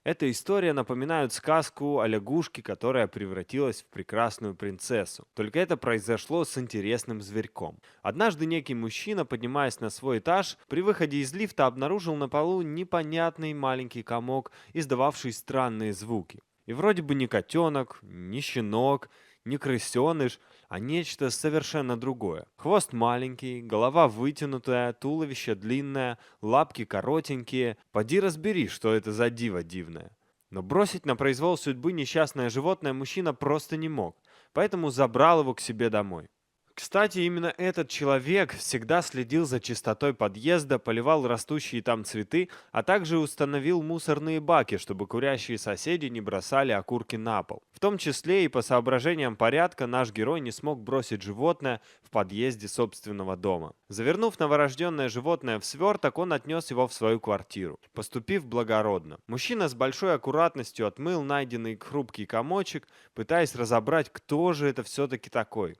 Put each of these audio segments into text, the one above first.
Эта история напоминает сказку о лягушке, которая превратилась в прекрасную принцессу. Только это произошло с интересным зверьком. Однажды некий мужчина, поднимаясь на свой этаж, при выходе из лифта обнаружил на полу непонятный маленький комок, издававший странные звуки. И вроде бы не котенок, не щенок, не крысеныш, а нечто совершенно другое. Хвост маленький, голова вытянутая, туловище длинное, лапки коротенькие. Поди разбери, что это за диво дивное. Но бросить на произвол судьбы несчастное животное мужчина просто не мог, поэтому забрал его к себе домой. Кстати, именно этот человек всегда следил за чистотой подъезда, поливал растущие там цветы, а также установил мусорные баки, чтобы курящие соседи не бросали окурки на пол. В том числе и по соображениям порядка наш герой не смог бросить животное в подъезде собственного дома. Завернув новорожденное животное в сверток, он отнес его в свою квартиру, поступив благородно. Мужчина с большой аккуратностью отмыл найденный хрупкий комочек, пытаясь разобрать, кто же это все-таки такой.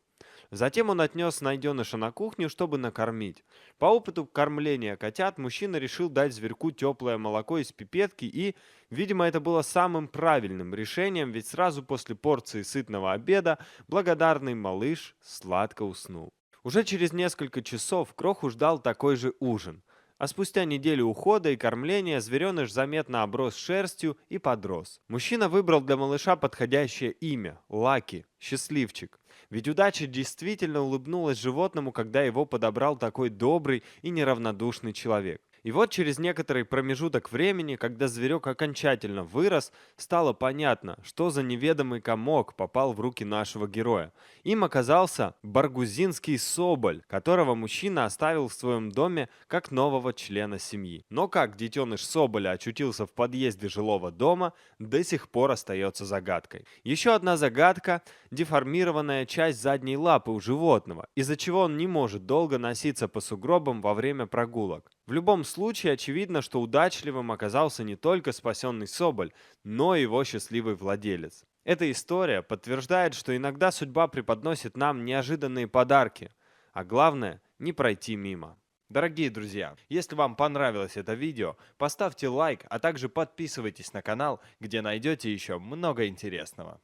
Затем он отнес найденыша на кухню, чтобы накормить. По опыту кормления котят мужчина решил дать зверьку теплое молоко из пипетки и, видимо, это было самым правильным решением, ведь сразу после порции сытного обеда благодарный малыш сладко уснул. Уже через несколько часов Кроху ждал такой же ужин. А спустя неделю ухода и кормления звереныш заметно оброс шерстью и подрос. Мужчина выбрал для малыша подходящее имя – Лаки, счастливчик. Ведь удача действительно улыбнулась животному, когда его подобрал такой добрый и неравнодушный человек. И вот через некоторый промежуток времени, когда зверек окончательно вырос, стало понятно, что за неведомый комок попал в руки нашего героя. Им оказался баргузинский соболь, которого мужчина оставил в своем доме как нового члена семьи. Но как детеныш соболя очутился в подъезде жилого дома, до сих пор остается загадкой. Еще одна загадка – деформированная часть задней лапы у животного, из-за чего он не может долго носиться по сугробам во время прогулок. В любом случае, очевидно, что удачливым оказался не только спасенный соболь, но и его счастливый владелец. Эта история подтверждает, что иногда судьба преподносит нам неожиданные подарки, а главное – не пройти мимо. Дорогие друзья, если вам понравилось это видео, поставьте лайк, а также подписывайтесь на канал, где найдете еще много интересного.